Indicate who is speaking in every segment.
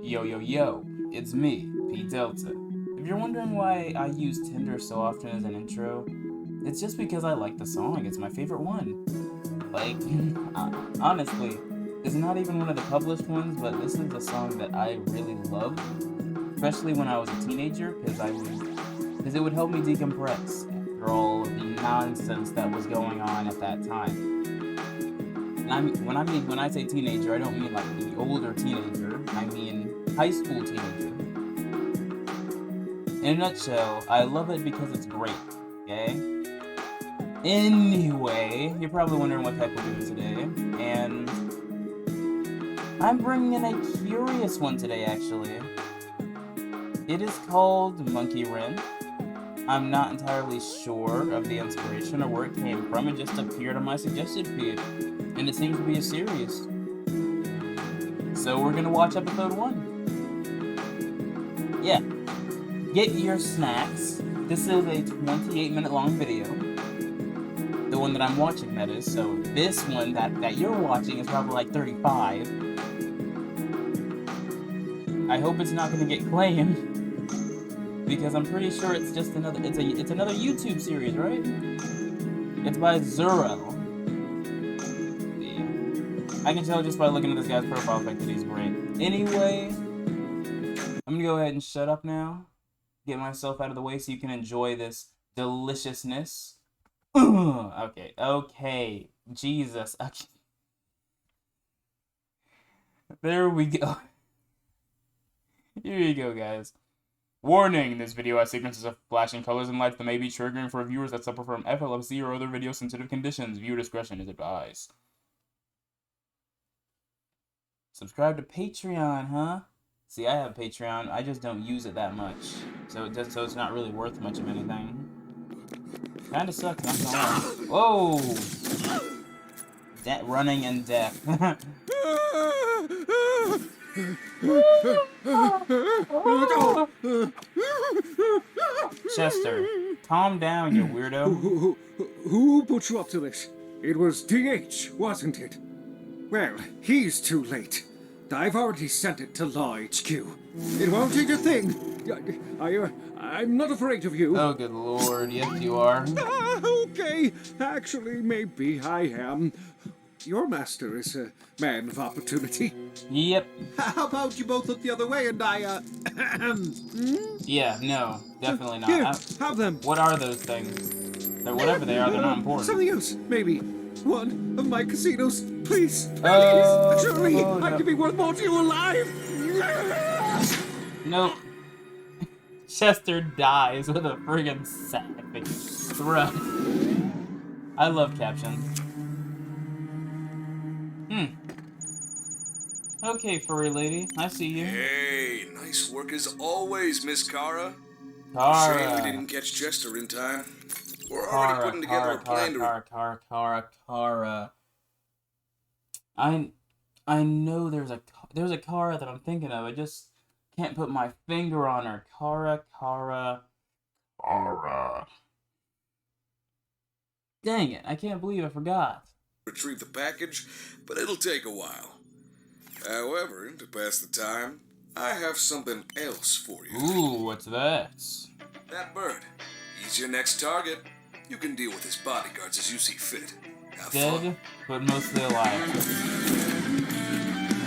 Speaker 1: Yo, yo, yo, it's me, P Delta. If you're wondering why I use Tinder so often as an intro, it's just because I like the song. It's my favorite one. Like, honestly, it's not even one of the published ones, but this is a song that I really loved, especially when I was a teenager, because it would help me decompress after all of the nonsense that was going on at that time. And when I say teenager, I don't mean like the older teenager. I mean high school teenager. In a nutshell, I love it because it's great. Okay. Anyway, you're probably wondering what type we're doing today, and I'm bringing in a curious one today. Actually, it is called Monkey Wrench. I'm not entirely sure of the inspiration or where it came from. It just appeared on my suggested feed, and it seems to be a series. So we're gonna watch episode 1. Yeah, get your snacks. This is a 28-minute long video. The one that I'm watching, that is. So this one that you're watching is probably like 35. I hope it's not gonna get claimed. Because I'm pretty sure it's just another YouTube series, right? It's by Zero. I can tell just by looking at this guy's profile pic that he's great. Anyway, I'm gonna go ahead and shut up now. Get myself out of the way so you can enjoy this deliciousness. Okay. Jesus. Okay. There we go. Here you go, guys. Warning, this video has sequences of flashing colors and lights that may be triggering for viewers that suffer from epilepsy or other video-sensitive conditions. Viewer discretion is advised. Subscribe to Patreon, huh? See, I have Patreon. I just don't use it that much. So it's not really worth much of anything. Kinda sucks, I'm not gonna lie. Whoa! Running and death. Chester, calm down, you weirdo.
Speaker 2: Who put you up to this? It was DH, wasn't it? Well, he's too late. I've already sent it to Law HQ. It won't take a thing. I'm not afraid of you.
Speaker 1: Oh, good lord, yes you are.
Speaker 2: Okay, actually, maybe I am. Your master is a man of opportunity.
Speaker 1: Yep.
Speaker 2: How about you both look the other way and I,
Speaker 1: Yeah, no, definitely not.
Speaker 2: Here, have them.
Speaker 1: What are those things? Whatever they are, they're not important.
Speaker 2: Something else, maybe. One of my casinos. Please, please.
Speaker 1: Oh,
Speaker 2: Surely,
Speaker 1: no.
Speaker 2: I could be worth more to you alive.
Speaker 1: Nope. Chester dies with a friggin' savage thrust. I love captions. Okay, furry lady, I see you.
Speaker 3: Hey, nice work as always, Miss Kara.
Speaker 1: Kara.
Speaker 3: Shame we didn't catch Chester in time. We're already putting together a plan to...
Speaker 1: Kara. I know there's a Kara that I'm thinking of. I just can't put my finger on her. Kara. Dang it, I can't believe I forgot.
Speaker 3: retrieve the package, but it'll take a while. However, to pass the time, I have something else for you.
Speaker 1: Ooh, what's that?
Speaker 3: That bird. He's your next target. You can deal with his bodyguards as you see fit. Have
Speaker 1: Dead,
Speaker 3: fun.
Speaker 1: but mostly alive.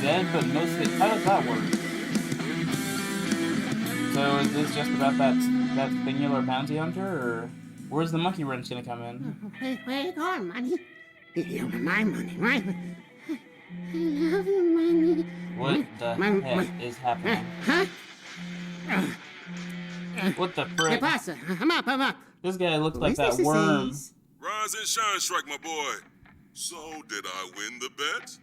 Speaker 1: Dead, but mostly... How does that work? So is this just about that singular bounty hunter, or where's the monkey wrench gonna come in?
Speaker 4: Where you going, money? You're my money, right? I love you, money.
Speaker 1: What the heck is happening?
Speaker 4: Huh?
Speaker 1: What the
Speaker 4: ¿Qué
Speaker 1: frick?
Speaker 4: pasa? I'm up.
Speaker 1: This guy looks like
Speaker 4: Where's
Speaker 1: that
Speaker 4: this
Speaker 1: worm.
Speaker 4: disease?
Speaker 5: Rise and shine, Strike, my boy. So, did I win the bet?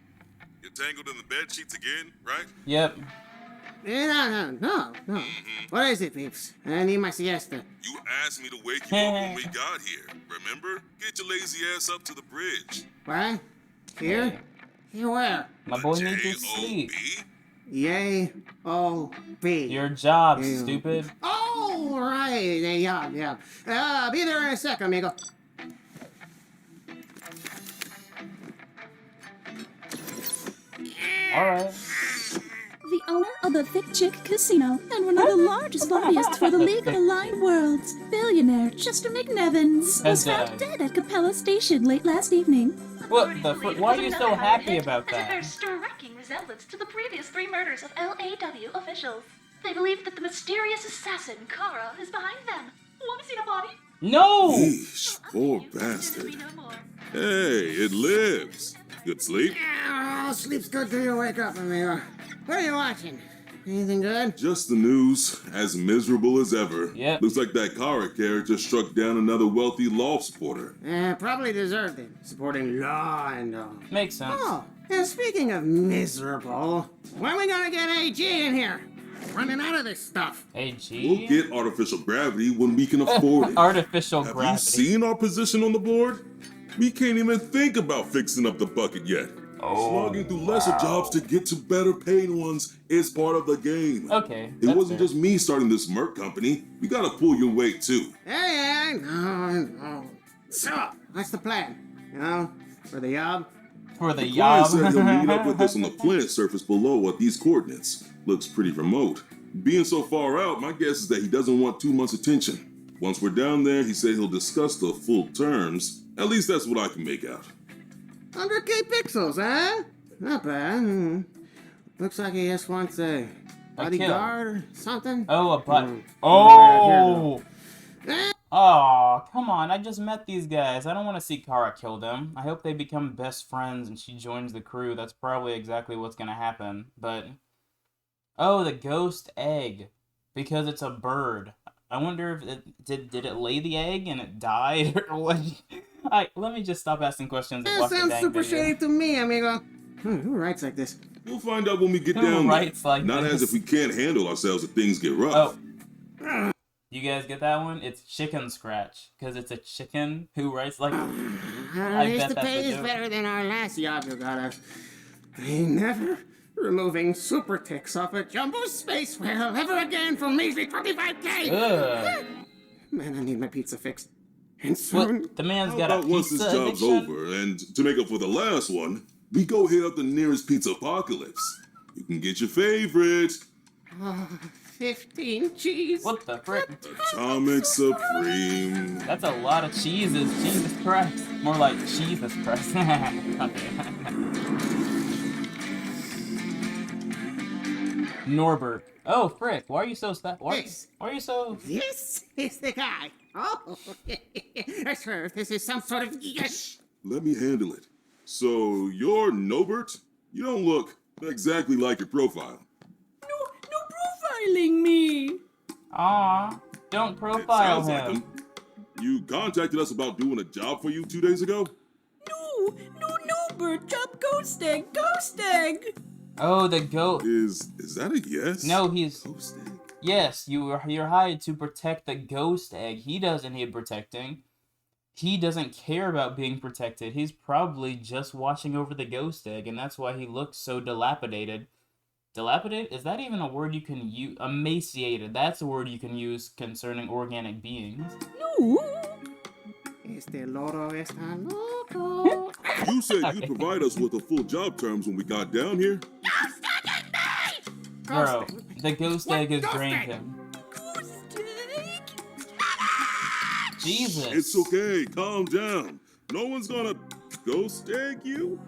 Speaker 5: You're tangled in the bed sheets again, right?
Speaker 1: Yep.
Speaker 4: No. What is it, peeps? I need my siesta.
Speaker 5: You asked me to wake you up when we got here, remember? Get your lazy ass up to the bridge.
Speaker 4: What? Here? Here where?
Speaker 1: My boy needs his sleep.
Speaker 4: Yay. Oh, B.
Speaker 1: Your job,
Speaker 4: Yeah.
Speaker 1: stupid.
Speaker 4: Oh, right. Yeah. Be there in a sec, amigo.
Speaker 1: Alright.
Speaker 6: the owner of the Thick Chick Casino and one of the largest lobbyists for the League of Aligned Worlds. Billionaire Chester McNevins was found dead at Capella Station late last evening.
Speaker 1: What the frick? Why are you so happy about
Speaker 7: As it
Speaker 1: that?
Speaker 7: bears striking resemblance to the previous 3 murders of LAW officials. They believe that the mysterious assassin, Kara, is behind them. Want to see the body?
Speaker 1: No!
Speaker 5: Yeesh, poor bastard. Hey, it lives. Good sleep?
Speaker 4: Oh, sleep's good till you wake up, amigo. What are you watching? Anything good?
Speaker 5: Just the news, as miserable as ever.
Speaker 1: Yep.
Speaker 5: Looks like that Kara character struck down another wealthy law supporter.
Speaker 4: Probably deserved it. Supporting law and all.
Speaker 1: Makes sense.
Speaker 4: Oh, and speaking of miserable, when are we gonna get AG in here? Running out of this stuff.
Speaker 1: Hey,
Speaker 5: We'll
Speaker 1: G.
Speaker 5: get artificial gravity when we can afford it.
Speaker 1: Artificial
Speaker 5: Have
Speaker 1: gravity.
Speaker 5: you seen our position on the board? We can't even think about fixing up the bucket yet. Slogging through lesser jobs to get to better paid ones is part of the game.
Speaker 1: Okay.
Speaker 5: It wasn't just me starting this Merc company. You gotta pull your weight too.
Speaker 4: Hey, no. So, what's the plan? You know, for the job?
Speaker 1: For the
Speaker 5: Ryan said he'll meet up
Speaker 1: yob.
Speaker 5: with us on the planet surface below at these coordinates. Looks pretty remote. Being so far out, my guess is that he doesn't want too much attention. Once we're down there, he said he'll discuss the full terms. At least that's what I can make out.
Speaker 4: 100K pixels, huh? Not bad. Looks like he just wants a bodyguard or something.
Speaker 1: Oh, a butt.
Speaker 4: Mm.
Speaker 1: Oh!
Speaker 4: Eh,
Speaker 1: Oh, come on. I just met these guys. I don't want to see Kara kill them. I hope they become best friends and she joins the crew. That's probably exactly what's going to happen. But, oh, the ghost egg. Because it's a bird. I wonder if it did it lay the egg and it died or what? Let me just stop asking questions and
Speaker 4: That
Speaker 1: watch the
Speaker 4: sounds
Speaker 1: dang
Speaker 4: super
Speaker 1: video.
Speaker 4: shady to me, amigo. Who writes like this?
Speaker 5: We'll find out when we get
Speaker 1: Who
Speaker 5: down there.
Speaker 1: writes like
Speaker 5: Not
Speaker 1: this?
Speaker 5: as if we can't handle ourselves if things get rough.
Speaker 1: Oh. You guys get that one? It's Chicken Scratch. Because it's a chicken who writes like...
Speaker 4: At least the
Speaker 1: bet that's
Speaker 4: pay
Speaker 1: a
Speaker 4: is
Speaker 1: joke.
Speaker 4: better than our last job you got us. They never removing super ticks off a jumbo space whale ever again for measly 25K.
Speaker 1: Ugh.
Speaker 4: Man, I need my pizza fixed. And soon.
Speaker 1: What? The man's
Speaker 5: How
Speaker 1: got a
Speaker 5: about once this
Speaker 1: pizza
Speaker 5: job's
Speaker 1: addiction?
Speaker 5: over, and to make up for the last one, we go hit up the nearest pizza apocalypse. You can get your favorite,
Speaker 4: 15 cheese.
Speaker 1: What the frick?
Speaker 5: Atomic Supreme.
Speaker 1: That's a lot of cheeses. Jesus Christ. More like Jesus Christ. Okay. Norbert. Oh, frick. Why are you so why are you so...
Speaker 4: This is the guy. Oh, I swear if this is some sort of.
Speaker 5: Let me handle it. So, you're Norbert? You don't look exactly like your profile.
Speaker 6: No profiling me.
Speaker 1: Aw. Don't
Speaker 5: It
Speaker 1: profile
Speaker 5: sounds like
Speaker 1: him.
Speaker 5: him. You contacted us about doing a job for you 2 days ago?
Speaker 6: No, Norbert, job ghost egg.
Speaker 1: Oh, the goat.
Speaker 5: Is that a yes?
Speaker 1: No, he's...
Speaker 5: Ghost egg?
Speaker 1: Yes, you're hired to protect the ghost egg. He doesn't need protecting. He doesn't care about being protected. He's probably just watching over the ghost egg, and that's why he looks so dilapidated. Dilapidated? Is that even a word you can use? Emaciated. That's a word you can use concerning organic beings.
Speaker 6: No.
Speaker 4: Este loro está loco.
Speaker 5: You said you'd provide us with the full job terms when we got down here?
Speaker 1: Bro, the ghost egg has
Speaker 4: Ghost
Speaker 1: drained
Speaker 4: egg?
Speaker 1: him.
Speaker 6: Ghost egg.
Speaker 1: Jesus.
Speaker 5: It's okay, calm down. No one's gonna ghost egg you?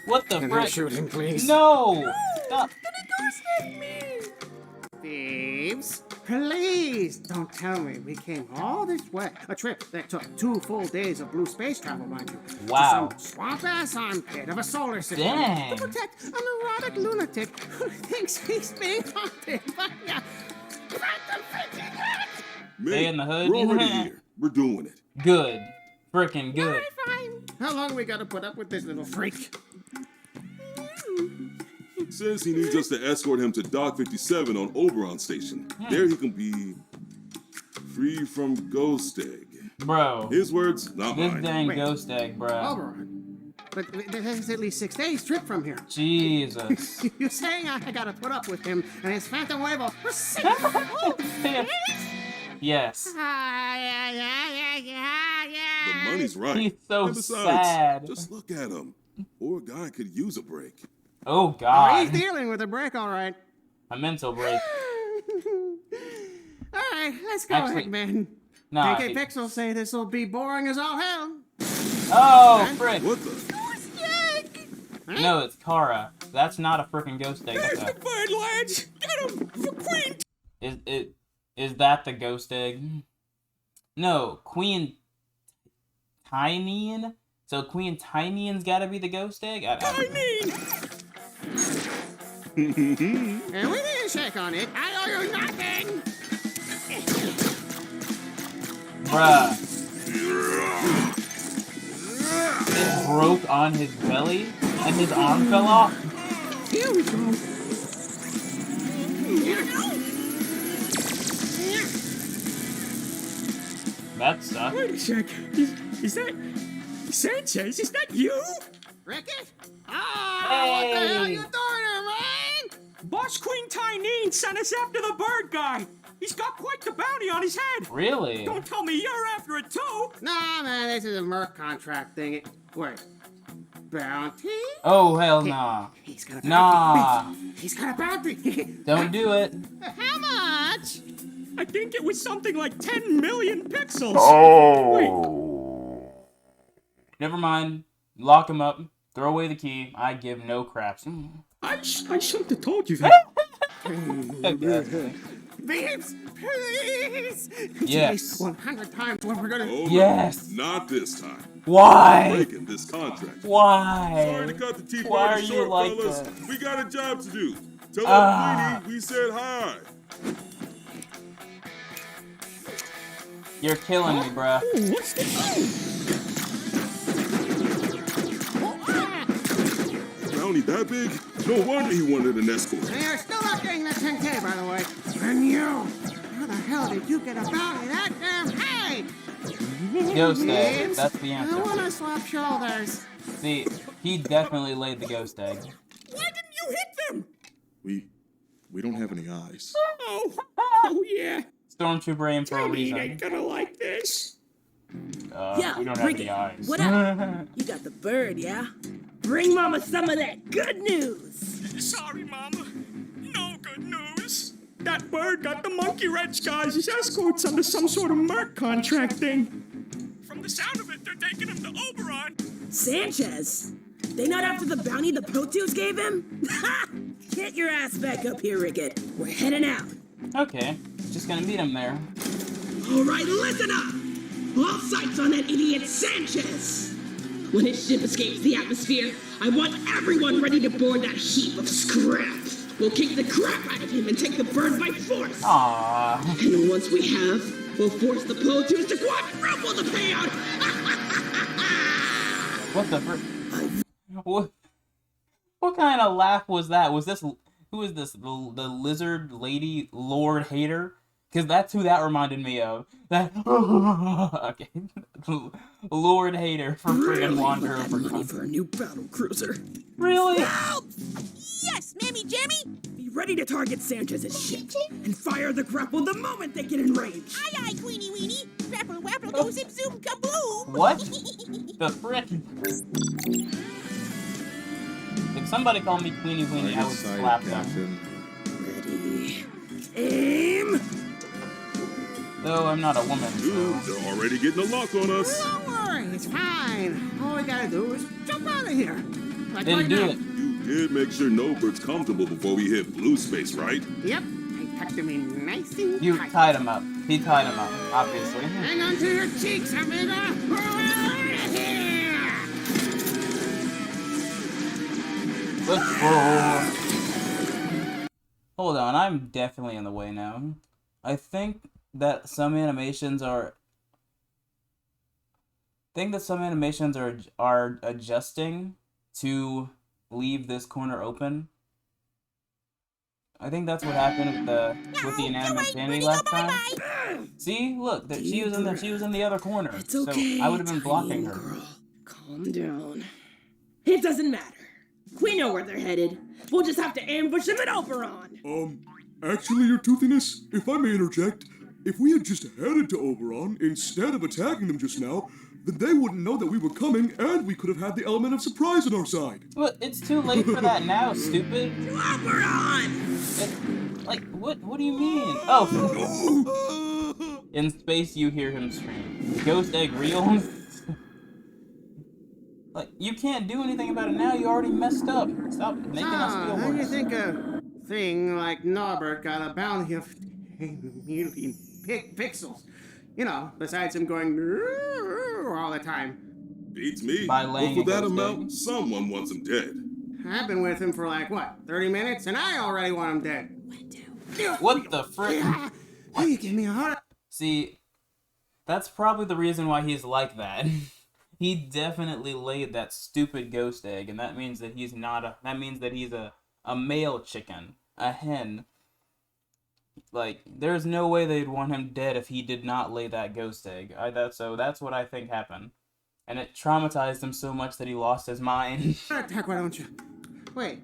Speaker 1: What the
Speaker 4: Can I
Speaker 1: frick?
Speaker 4: shoot him, please?
Speaker 1: No! Stop.
Speaker 6: Ghost egg me.
Speaker 4: Thieves, please don't tell me we came all this way. A trip that took 2 full days of blue space travel, mind you.
Speaker 1: Wow.
Speaker 4: To some swamp-ass armpit of a solar system.
Speaker 1: Dang.
Speaker 4: To protect a neurotic lunatic who thinks he's being haunted by a phantom freaking head.
Speaker 1: Stay in the hood.
Speaker 5: We're already here. We're doing it.
Speaker 1: Good. Frickin' good.
Speaker 4: Fine. How long we gotta put up with this little freak?
Speaker 5: Says he needs us to escort him to Dock 57 on Oberon Station. There he can be free from Ghost Egg.
Speaker 1: Bro.
Speaker 5: His words, not
Speaker 1: This
Speaker 5: mine.
Speaker 1: dang
Speaker 4: Wait.
Speaker 1: ghost egg, bro.
Speaker 4: Oberon. But there's at least 6 days trip from here.
Speaker 1: Jesus.
Speaker 4: You're saying I gotta put up with him and his phantom huevo for 6 whole days?
Speaker 1: Yes.
Speaker 5: The money's right.
Speaker 1: He's so
Speaker 5: And besides,
Speaker 1: sad.
Speaker 5: just look at him. Poor guy could use a break.
Speaker 1: Oh
Speaker 4: Oh, he's
Speaker 1: God.
Speaker 4: dealing with a brick, all right.
Speaker 1: A mental break.
Speaker 4: All right, let's go
Speaker 1: Actually,
Speaker 4: ahead, man.
Speaker 1: Nah.
Speaker 4: DK Pixels say this will be boring as all hell.
Speaker 1: Oh, frick.
Speaker 5: What the?
Speaker 1: No, it's Kara. That's not a freaking ghost egg. That's a...
Speaker 2: bird, lads! Get him! For Queen!
Speaker 1: Is that the ghost egg? No, Queen Tynian? So Queen Tynian's gotta be the ghost egg?
Speaker 4: And we didn't shake on it. I owe you nothing.
Speaker 1: Bruh. It broke on his belly and his arm fell off?
Speaker 4: Here we go.
Speaker 1: That sucks.
Speaker 2: Wait a sec. Is that... Sanchez, is that you?
Speaker 4: Ricky? Ah, what the hell
Speaker 1: Hey.
Speaker 4: you doing here, man?
Speaker 2: Boss Queen Tyneen sent us after the bird guy. He's got quite the bounty on his head.
Speaker 1: Really?
Speaker 2: Don't tell me you're after it too.
Speaker 4: Nah, man, this is a Merc contract thing. Wait. Bounty?
Speaker 1: Oh, hell nah.
Speaker 4: He's got a bounty.
Speaker 1: Nah.
Speaker 4: He's got a bounty.
Speaker 1: Don't do it.
Speaker 4: How much?
Speaker 2: I think it was something like 10 million pixels.
Speaker 1: Never mind. Lock him up. Throw away the key. I give no craps.
Speaker 2: I shouldn't have told you that.
Speaker 4: Babes, please.
Speaker 1: Yes.
Speaker 4: 100 times what we're gonna.
Speaker 5: Oh,
Speaker 1: Yes.
Speaker 5: no, not this time.
Speaker 1: Why?
Speaker 5: Breaking this contract.
Speaker 1: Why?
Speaker 5: Sorry to cut the tea
Speaker 1: Why
Speaker 5: party
Speaker 1: are you
Speaker 5: short,
Speaker 1: like
Speaker 5: fellas.
Speaker 1: that?
Speaker 5: We got a job to do. Tell
Speaker 1: Ah.
Speaker 5: Queenie we said hi.
Speaker 1: You're killing me, bruh.
Speaker 2: What's this?
Speaker 5: Bounty that big? No wonder he wanted an escort.
Speaker 4: And you're still not getting that 10K, by the way. And you. How the hell did you get a bounty that damn high?
Speaker 1: Ghost egg.
Speaker 4: Babes,
Speaker 1: That's the
Speaker 4: I
Speaker 1: answer.
Speaker 4: wanna swap shoulders.
Speaker 1: See, he definitely laid the ghost egg.
Speaker 2: Why didn't you hit them?
Speaker 5: We don't have any eyes.
Speaker 2: Oh yeah.
Speaker 1: Stormtrooper aim for a
Speaker 2: Tiny
Speaker 1: reason.
Speaker 2: ain't gonna like this.
Speaker 8: Yeah,
Speaker 1: We don't have
Speaker 8: bring
Speaker 1: any
Speaker 8: it.
Speaker 1: eyes.
Speaker 8: What up? You got the bird, yeah? Bring Mama some of that good news.
Speaker 2: Sorry, Mama. No good news. That bird got the monkey wrench guys as escorts under some sort of Merc contract thing. From the sound of it, they're taking him to Oberon.
Speaker 8: Sanchez? They not after the bounty the Pro Tools gave him? Ha! Get your ass back up here, Ricket. We're heading out.
Speaker 1: Okay, just gonna meet him there.
Speaker 8: All right, listen up. All sights on that idiot Sanchez. When his ship escapes the atmosphere, I want everyone ready to board that heap of scrap. We'll kick the crap out of him and take the bird by force.
Speaker 1: Aww.
Speaker 8: And once we have, we'll force the Potus to quadruple the payout.
Speaker 1: What the fr- What kind of laugh was that? Was this... Who is this? The lizard lady Lord Hater? Because that's who that reminded me of. That... Okay. Lord Hater from friggin' Wanderer for
Speaker 8: Money for a new battle cruiser.
Speaker 1: Really?
Speaker 8: Yes, Mammy Jammy! Be ready to target Sanchez's ship and fire the grapple the moment they get in range.
Speaker 9: Aye, aye, Queenie Weenie. Grapple, wapple, go zip, zoom, kaboom.
Speaker 1: What? The frick? If somebody called me Queenie Weenie, I would slap them.
Speaker 8: Ready. Aim!
Speaker 1: Though I'm not a woman,
Speaker 5: Dude,
Speaker 1: so...
Speaker 5: they're already getting a lock on us.
Speaker 4: Don't worry, it's fine. All we gotta do is jump out of here. Like
Speaker 1: Didn't
Speaker 4: right
Speaker 1: do
Speaker 4: now.
Speaker 1: it.
Speaker 5: You did make sure Norbert's comfortable before we hit blue space, right?
Speaker 4: Yep, I tucked him in nice and
Speaker 1: You
Speaker 4: tight.
Speaker 1: tied him up. He tied him up, obviously.
Speaker 4: Hang on to your cheeks, amiga. We're out of here.
Speaker 1: Let's go. Hold on, I'm definitely in the way now. I think that some animations are adjusting to leave this corner open. I think that's what happened with the inanimate sanity last time. See, look, she was in the other corner.
Speaker 8: It's okay,
Speaker 1: So I would have been blocking her.
Speaker 8: girl. Calm down. It doesn't matter. We know where they're headed. We'll just have to ambush them at Oberon.
Speaker 10: Actually, Your Toothiness, if I may interject, if we had just headed to Oberon instead of attacking them just now, Then they wouldn't know that we were coming, and we could have had the element of surprise on our side.
Speaker 1: But it's too late for that now, stupid.
Speaker 8: Norbert!
Speaker 1: Like, what do you mean? Oh! In space, you hear him scream. Ghost egg real? Like, you can't do anything about it now. You already messed up. Stop making us feel
Speaker 4: How do you
Speaker 1: worse.
Speaker 4: think a thing like Norbert got a bounty of 10 million pixels? You know, besides him going all the time.
Speaker 5: Beats me.
Speaker 1: By
Speaker 5: But
Speaker 1: laying
Speaker 5: for
Speaker 1: a
Speaker 5: that
Speaker 1: ghost
Speaker 5: amount,
Speaker 1: egg.
Speaker 5: someone wants him dead.
Speaker 4: I've been with him for like, what, 30 minutes? And I already want him dead.
Speaker 1: What the frick?
Speaker 4: Oh, you give me a heart.
Speaker 1: See, that's probably the reason why he's like that. He definitely laid that stupid ghost egg, and that means that he's not a. That means that he's a male chicken, a hen. Like, there's no way they'd want him dead if he did not lay that ghost egg. So that's what I think happened, and it traumatized him so much that he lost his mind.
Speaker 4: Attack, why don't you? Wait,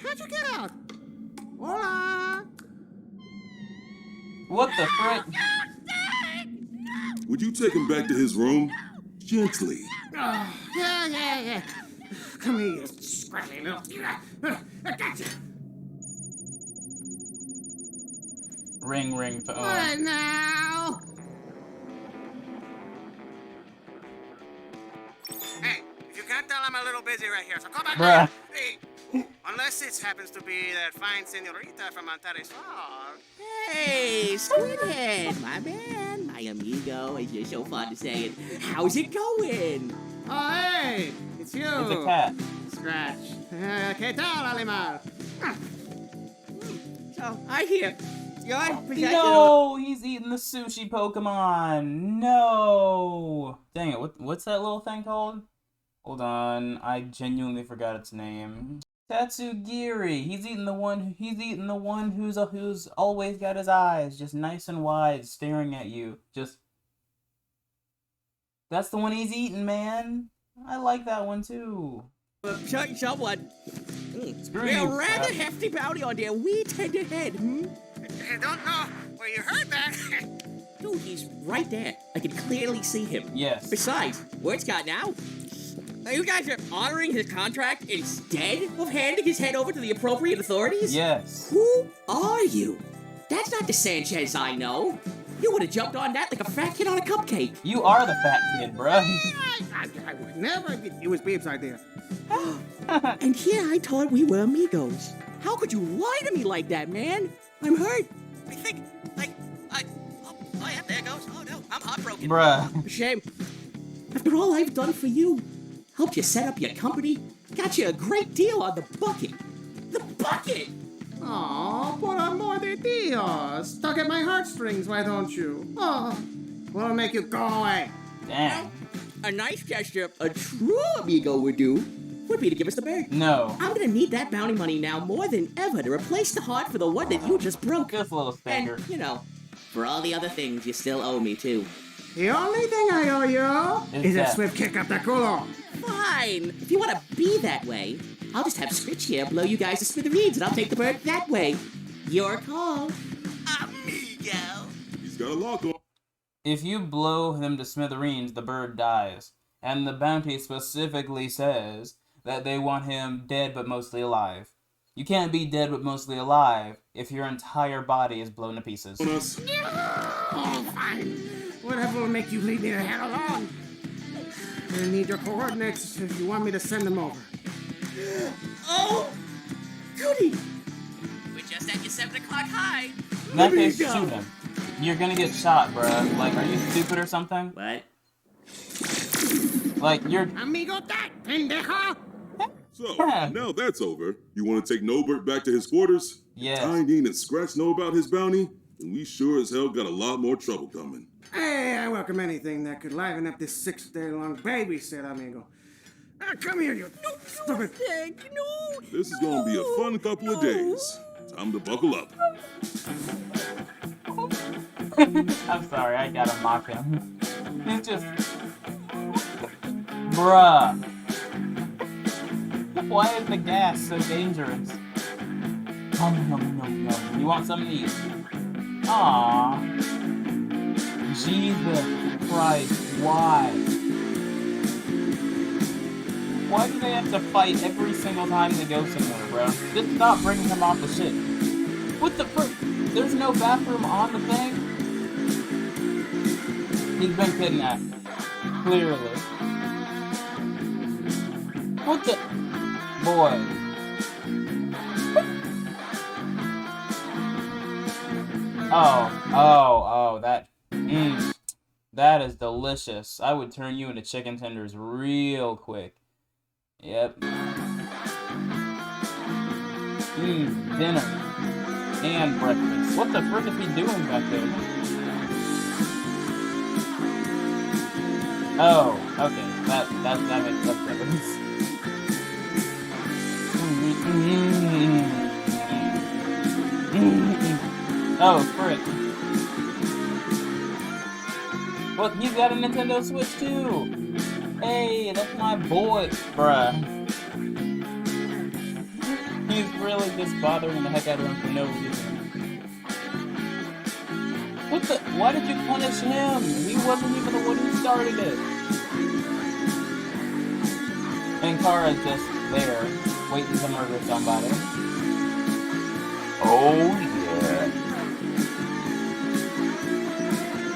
Speaker 4: how'd you get out? Hola!
Speaker 1: What the frick?
Speaker 5: Would you take him back to his room? Gently.
Speaker 4: Oh, yeah. Come here, you scrappy little... I got you.
Speaker 1: Ring phone.
Speaker 4: What now? Hey, if you can't tell, I'm a little busy right here, so come back
Speaker 1: Bruh.
Speaker 4: here. Hey, unless it happens to be that fine senorita from Antares Farm.
Speaker 9: Hey, Squidhead, my man, my amigo, as you're so fond of saying. How's it going?
Speaker 4: Oh, hey, it's you.
Speaker 1: It's a cat.
Speaker 4: Scratch. ¿Qué tal, animal?
Speaker 9: So, I hear. Your possession
Speaker 1: No, he's eating the sushi Pokemon. No. Dang it, what's that little thing called? Hold on, I genuinely forgot its name. Tatsugiri. He's eating the one who's always got his eyes just nice and wide, staring at you. That's the one he's eating, man. I like that one too.
Speaker 9: someone.
Speaker 1: Screw
Speaker 9: We're
Speaker 1: you,
Speaker 9: a rather
Speaker 1: crap.
Speaker 9: hefty bounty on their wee tender head,
Speaker 4: I don't know where you heard that.
Speaker 9: Dude, he's right there. I can clearly see him.
Speaker 1: Yes.
Speaker 9: Besides, word's got now. You guys are honoring his contract instead of handing his head over to the appropriate authorities?
Speaker 1: Yes.
Speaker 9: Who are you? That's not the Sanchez I know. You would have jumped on that like a fat kid on a cupcake.
Speaker 1: You are the fat kid, bruh.
Speaker 4: I would never get it was Babe's idea.
Speaker 9: And here I thought we were amigos. How could you lie to me like that, man? I'm hurt. I think, oh yeah, there goes. Oh no, I'm heartbroken.
Speaker 1: Bruh.
Speaker 9: Shame. After all I've done for you, helped you set up your company, got you a great deal on the bucket. The bucket!
Speaker 4: Oh, por amor de Dios. Stuck at my heartstrings, why don't you? Oh, what'll make you go away?
Speaker 1: Damn.
Speaker 9: A nice gesture a true amigo would do would be to give us the bird.
Speaker 1: No.
Speaker 9: I'm gonna need that bounty money now more than ever to replace the heart for the one that you just broke.
Speaker 1: This little stinker.
Speaker 9: And, you know, for all the other things you still owe me, too.
Speaker 4: The only thing I owe you
Speaker 1: Is
Speaker 4: is a
Speaker 1: that.
Speaker 4: swift kick up the culo.
Speaker 9: Fine. If you want to be that way, I'll just have Scritch here blow you guys to smithereens and I'll take the bird that way. Your call. Amigo.
Speaker 5: He's got a lock on.
Speaker 1: If you blow him to smithereens, the bird dies. And the bounty specifically says that they want him dead but mostly alive. You can't be dead but mostly alive if your entire body is blown to pieces.
Speaker 4: Oh, fine. Whatever will make you leave me the hell alone. I need your coordinates if you want me to send them over.
Speaker 9: Oh, goody. We're just at your 7 o'clock high.
Speaker 1: In that case, shoot him. You're gonna get shot, bruh. Like, are you stupid or something?
Speaker 9: What?
Speaker 1: Like, you're...
Speaker 4: Amigo that, pendejo!
Speaker 5: So,
Speaker 1: Yeah.
Speaker 5: now that's over. You want to take Norbert back to his quarters?
Speaker 1: Yes.
Speaker 5: Tiny and Scratch know about his bounty? And we sure as hell got a lot more trouble coming.
Speaker 4: Hey, I welcome anything that could liven up this 6-day-long babysit, amigo. Come here, you stupid...
Speaker 9: No.
Speaker 5: This is gonna be a fun couple of days. Time to buckle up.
Speaker 1: I'm sorry, I gotta mock him. He's just... Bruh. Why is the gas so dangerous? Nom. You want some of these? Aww. Jesus Christ, why? why do they have to fight every single time they go somewhere, bro? Just stop bringing him off the ship. What the frick? There's no bathroom on the thing? He's been kidnapped. Clearly. What the? Boy. Oh, that. That is delicious. I would turn you into chicken tenders real quick. Yep. Dinner. And breakfast. What the frick is he doing back there? Oh, okay. That makes up difference. Oh, frick. Look, he's got a Nintendo Switch too! Hey, that's my boy, bruh. He's really just bothering the heck out of him for no reason. What the? Why did you punish him? He wasn't even the one who started it. And Kara's just there, waiting to murder somebody. Oh yeah.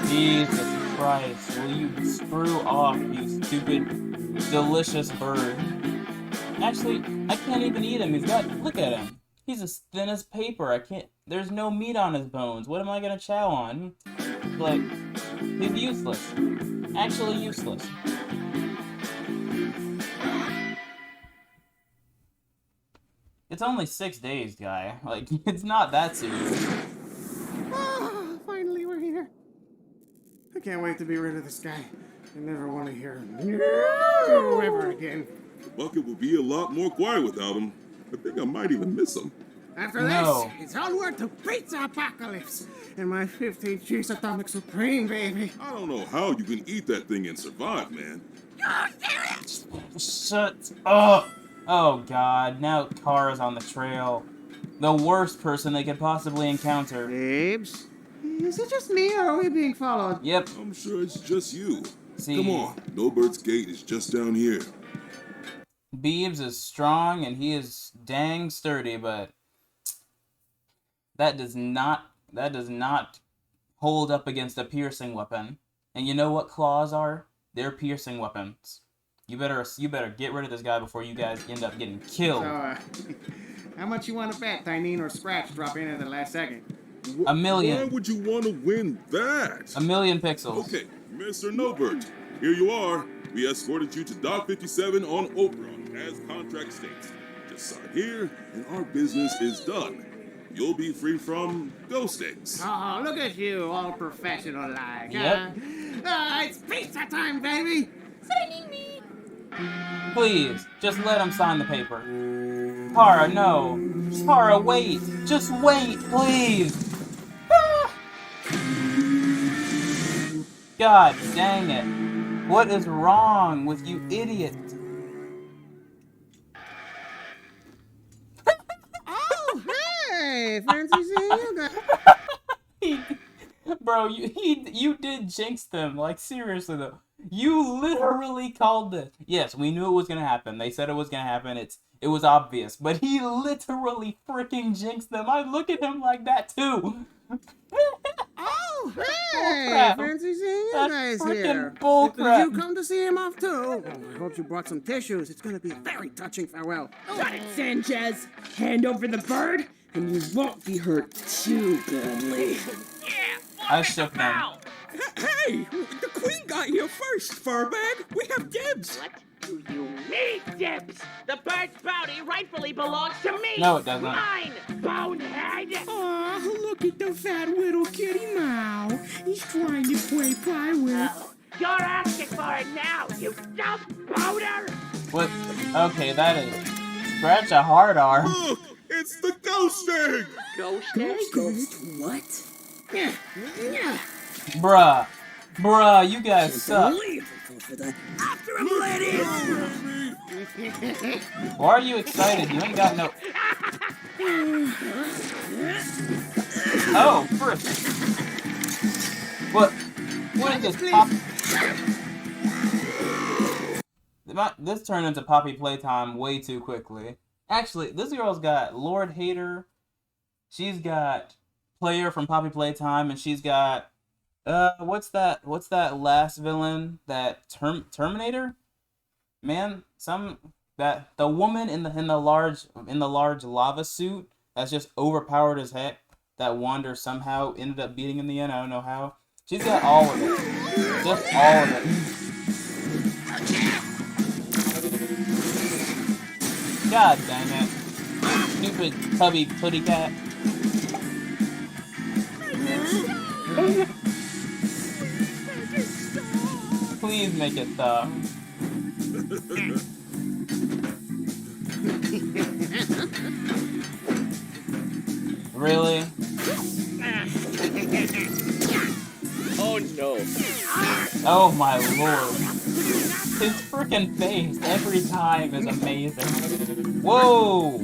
Speaker 1: Jesus Christ, will you screw off, you stupid, delicious bird. Actually, I can't even eat him. Look at him. He's as thin as paper. There's no meat on his bones. What am I gonna chow on? Like, he's useless. Actually useless. It's only 6 days, guy. Like, it's not that serious.
Speaker 4: Oh, finally we're here. I can't wait to be rid of this guy. I never want to hear him ever again.
Speaker 5: The bucket will be a lot more quiet without him. I think I might even miss him.
Speaker 4: After this, it's onward to Pizza Apocalypse and my 15 cheese atomic supreme, baby.
Speaker 5: I don't know how you can eat that thing and survive, man.
Speaker 4: You're serious?
Speaker 1: Shut up! Oh god, now Kara's on the trail. The worst person they could possibly encounter.
Speaker 4: Babes? Is it just me, or are we being followed?
Speaker 1: Yep.
Speaker 5: I'm sure it's just you.
Speaker 1: See,
Speaker 5: come on, Norbert's gate is just down here.
Speaker 1: Beebs is strong and he is dang sturdy, but that does not hold up against a piercing weapon. And you know what claws are? They're piercing weapons. You better get rid of this guy before you guys end up getting killed.
Speaker 4: So, how much you want to bet Tyneen or Scratch drop in at the last second?
Speaker 1: $1 million.
Speaker 5: Why would you want to win that?
Speaker 1: 1,000,000 pixels.
Speaker 5: Okay, Mr. Norbert, here you are. We escorted you to Dock 57 on Oberon, as contract states. Just sign here, and our business is done. You'll be free from ghost eggs.
Speaker 4: Oh, look at you, all professional-like.
Speaker 1: Yep.
Speaker 4: It's pizza time, baby!
Speaker 6: Signing me!
Speaker 1: Please, just let him sign the paper. Kara, no. Kara, wait. Just wait, please. Ah. God dang it. What is wrong with you idiot?
Speaker 4: Oh, hey! Fancy seeing you guys.
Speaker 1: Bro, you did jinx them. Like, seriously, though. You literally called it. Yes, we knew it was gonna happen. They said it was gonna happen. It was obvious. But he literally freaking jinxed them. I look at him like that, too.
Speaker 4: Oh, hey! Fancy seeing you guys here.
Speaker 1: Bullcrap.
Speaker 4: Did you come to see him off, too? Oh, I hope you brought some tissues. It's gonna be a very touching farewell.
Speaker 8: Got it, Sanchez. Hand over the bird, and you won't be hurt too badly.
Speaker 1: I shook them.
Speaker 9: Hey, the queen got here first, Furbag. We have dibs.
Speaker 11: What do you mean, dibs? The bird's bounty rightfully belongs to me.
Speaker 1: No, it doesn't.
Speaker 11: Mine, bonehead.
Speaker 9: Aw, look at the fat little kitty Mao. He's trying to play pie with.
Speaker 11: Oh, you're asking for it now, you dumb boner.
Speaker 1: What? Okay, that is... Scratch a hard R.
Speaker 5: Look, it's the ghost egg!
Speaker 11: Ghost
Speaker 8: Ghost what?
Speaker 1: Bruh, you guys suck.
Speaker 9: After him, ladies!
Speaker 1: Why are you excited? You ain't got no... Oh, first. What is this, pop? this turned into Poppy Playtime way too quickly. Actually, this girl's got Lord Hater. She's got Player from Poppy Playtime, and she's got what's that last villain? That Terminator? Man, the woman in the large lava suit that's just overpowered as heck. That Wander somehow ended up beating in the end. I don't know how. She's got all of it. Just all of it. God dang it. Stupid tubby putty cat. Please make it stop. Really?
Speaker 11: Oh no.
Speaker 1: Oh my lord. His freaking face every time is amazing. Whoa!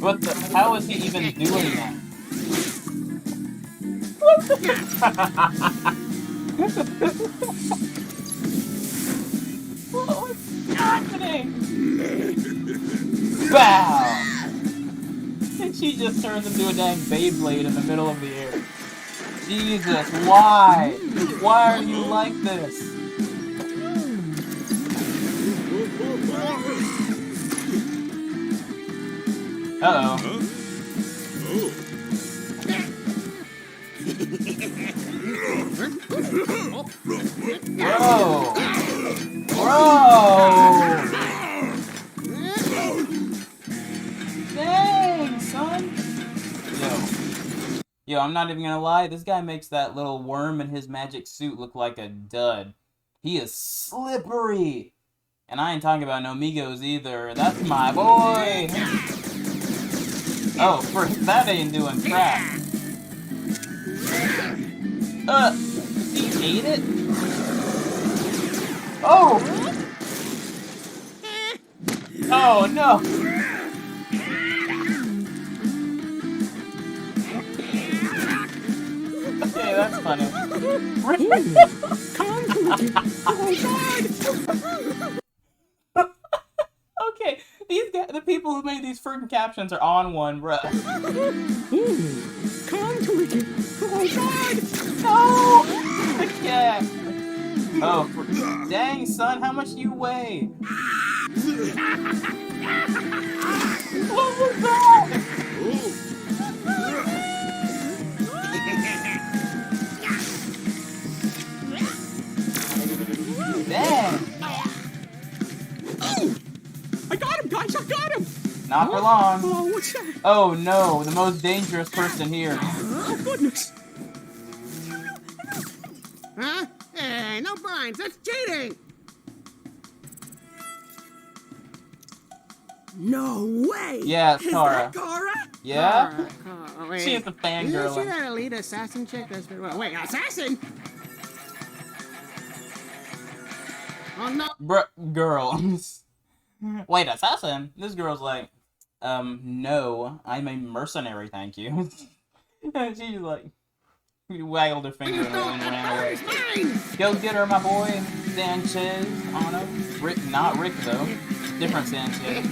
Speaker 1: What the? How is he even doing that? What the? What's happening? Bow! And she just turns into a dang Beyblade in the middle of the air. Jesus, why? Why are you like this? Uh-oh. Whoa! Whoa! Dang, son! Yo, I'm not even gonna lie, this guy makes that little worm in his magic suit look like a dud. He is slippery! And I ain't talking about no Migos either. That's my boy! Oh, that ain't doing crap. He ate it? Oh! Oh, no! Okay, that's funny. Okay, these guys, the people who made these freaking captions are on one, bruh. Oh god! No! The cat! Oh, dang, son, how much do you weigh? What was that? Dang!
Speaker 9: Oh! I got him, guys! I got him!
Speaker 1: Not for long.
Speaker 9: Oh, what's that?
Speaker 1: Oh no, the most dangerous person here.
Speaker 9: Oh, goodness!
Speaker 4: Huh? Hey, no blinds. That's cheating.
Speaker 9: No way!
Speaker 1: Yeah, it's
Speaker 9: Is
Speaker 1: Kara.
Speaker 9: that Kara?
Speaker 1: Yeah?
Speaker 4: Wait.
Speaker 1: She's the
Speaker 4: Did you see
Speaker 1: fangirl.
Speaker 4: that elite assassin chick? That's wait, assassin? Oh no!
Speaker 1: Girl. Wait, assassin? This girl's like, no, I'm a mercenary, thank you. And she's like, waggled her finger and ran away. Go get her, my boy. Sanchez on him. Rick, not Rick though. Different Sanchez.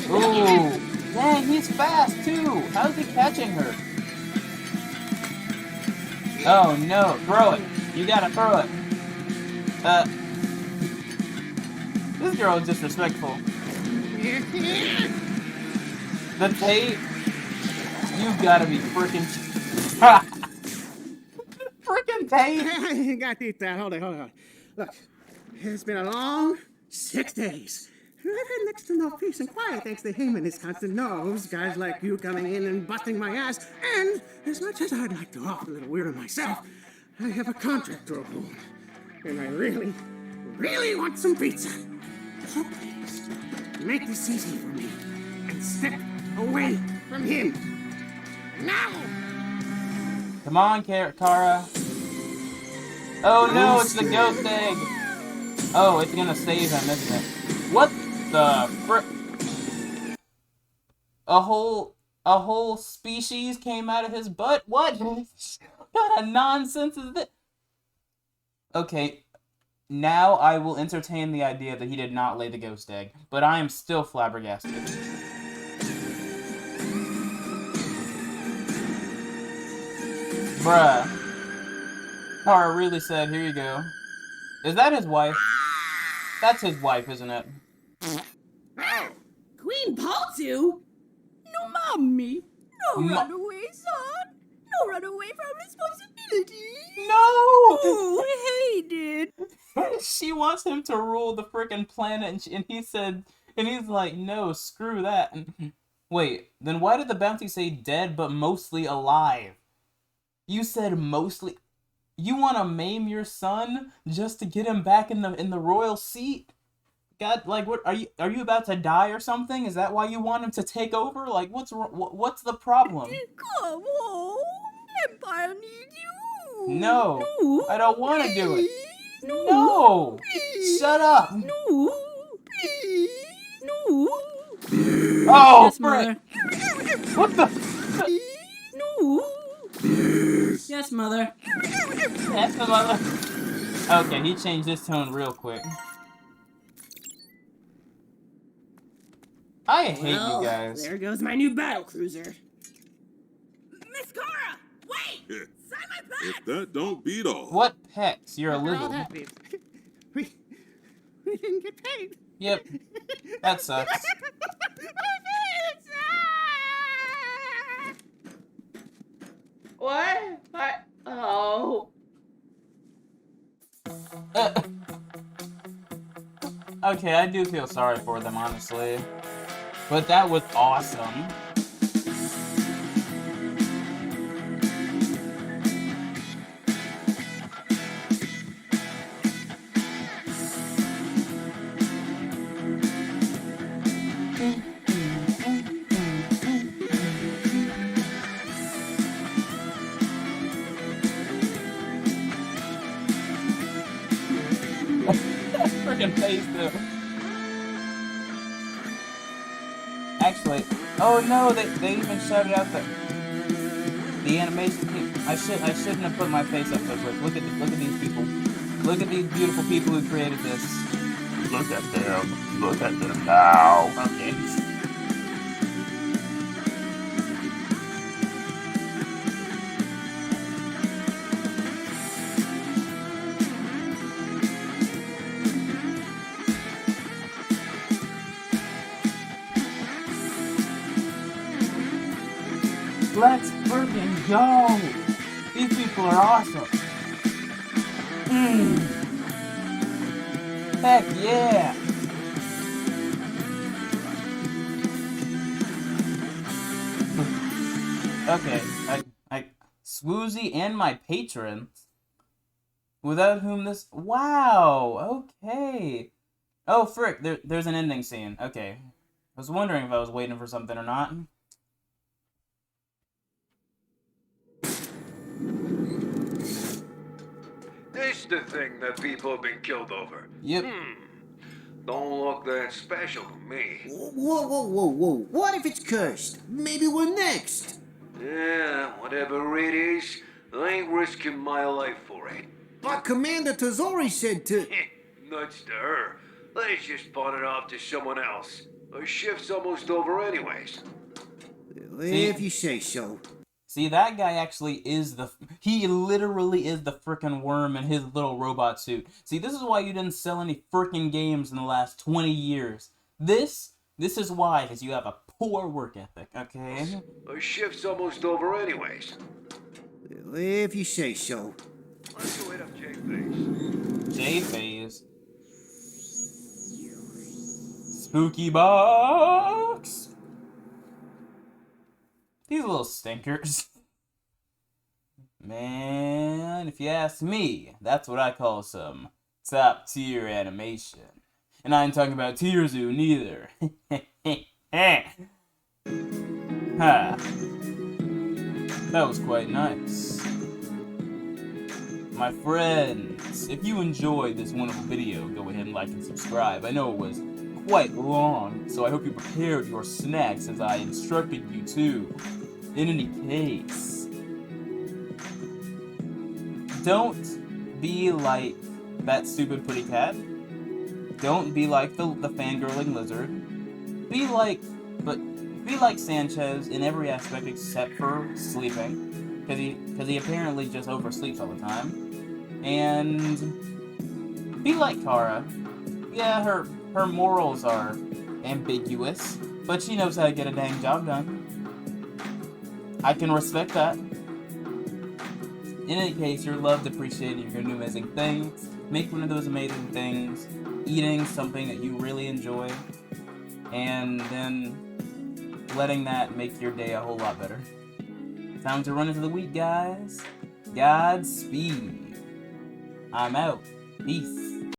Speaker 1: Ooh, dang, he's fast too. How's he catching her? Oh no, throw it. You gotta throw it. This girl is disrespectful. The tape. You gotta be freaking. Freaking tape.
Speaker 4: Gatita, hold on. Look, it's been a long 6 days. I've had next to no peace and quiet thanks to him and his constant no's, guys like you coming in and busting my ass, and as much as I'd like to off a little weirdo myself, I have a contract to uphold, and I really, really want some pizza. So please, make this easy for me, and step away from him. Now!
Speaker 1: Come on, Kara. Oh no, it's the ghost egg. Oh, it's gonna save him, isn't it? What the frick? A whole species came out of his butt? What? What kind of nonsense is this? Okay, now I will entertain the idea that he did not lay the ghost egg, but I am still flabbergasted. Bruh. Kara really said, here you go. Is that his wife? That's his wife, isn't it?
Speaker 9: Queen Paltu? No, mommy. No run away, son. No run away from responsibility.
Speaker 1: No!
Speaker 9: Oh, I hate it.
Speaker 1: She wants him to rule the frickin' planet, and he's like, no, screw that. Wait, then why did the bounty say dead but mostly alive? You said mostly. You want to maim your son just to get him back in the royal seat? God, like, what are you about to die or something? Is that why you want him to take over? Like, what's the problem?
Speaker 9: Come home. Empire needs you.
Speaker 1: No, I don't want to do it.
Speaker 9: No,
Speaker 1: please. Shut up.
Speaker 9: No, please. No.
Speaker 1: Oh,
Speaker 9: Yes,
Speaker 1: frick.
Speaker 9: mother.
Speaker 1: What the?
Speaker 9: No. Yes, mother.
Speaker 1: Yes, mother. Okay, he changed his tone real quick. I hate you guys.
Speaker 9: There goes my new battle cruiser. Miss Cora, wait! Sign my pack!
Speaker 5: If that don't beat all.
Speaker 1: What pecs? You're a
Speaker 4: We're all
Speaker 1: lizard.
Speaker 4: happy. We didn't get paid.
Speaker 1: Yep. That sucks.
Speaker 11: What? Oh.
Speaker 1: Okay, I do feel sorry for them, honestly. But that was awesome. Freaking face though. Actually, oh no, they even shouted out the animation team. I shouldn't have put my face up so quick. Look at these people. Look at these beautiful people who created this. Look at them. Look at them now. Okay. Let's freaking go! These people are awesome. Heck yeah! Okay, I Swoozy and my patrons, without whom this. Wow. Okay. Oh frick! There's an ending scene. Okay, I was wondering if I was waiting for something or not.
Speaker 12: This the thing that people have been killed over.
Speaker 1: Yep.
Speaker 12: Don't look that special to me.
Speaker 13: Whoa. What if it's cursed? Maybe we're next.
Speaker 12: Yeah, whatever it is, I ain't risking my life for it.
Speaker 13: But Commander Tazori said to...
Speaker 12: Nuts to her. Let's just pawn it off to someone else. Our shift's almost over anyways.
Speaker 13: If you say so.
Speaker 1: See, that guy actually is he literally is the frickin' worm in his little robot suit. See, this is why you didn't sell any frickin' games in the last 20 years. This is why, because you have a poor work ethic, okay?
Speaker 12: Our shift's almost over anyways.
Speaker 13: If you say so.
Speaker 12: Let's go hit up J-Phase.
Speaker 1: J-Phase. Spooky box! These little stinkers. Man, if you ask me, that's what I call some top tier animation. And I ain't talking about Tearzu neither. Ha. That was quite nice. My friends, if you enjoyed this wonderful video, go ahead and like and subscribe. I know it was quite long, so I hope you prepared your snacks as I instructed you to. In any case, don't be like that stupid putty cat. Don't be like the fangirling lizard. Be like Sanchez in every aspect except for sleeping, because he apparently just oversleeps all the time. And be like Kara. Yeah, her morals are ambiguous, but she knows how to get a dang job done. I can respect that. In any case, you're loved, appreciated, you're gonna do amazing things. Make one of those amazing things, eating something that you really enjoy, and then letting that make your day a whole lot better. Time to run into the week, guys. Godspeed. I'm out. Peace.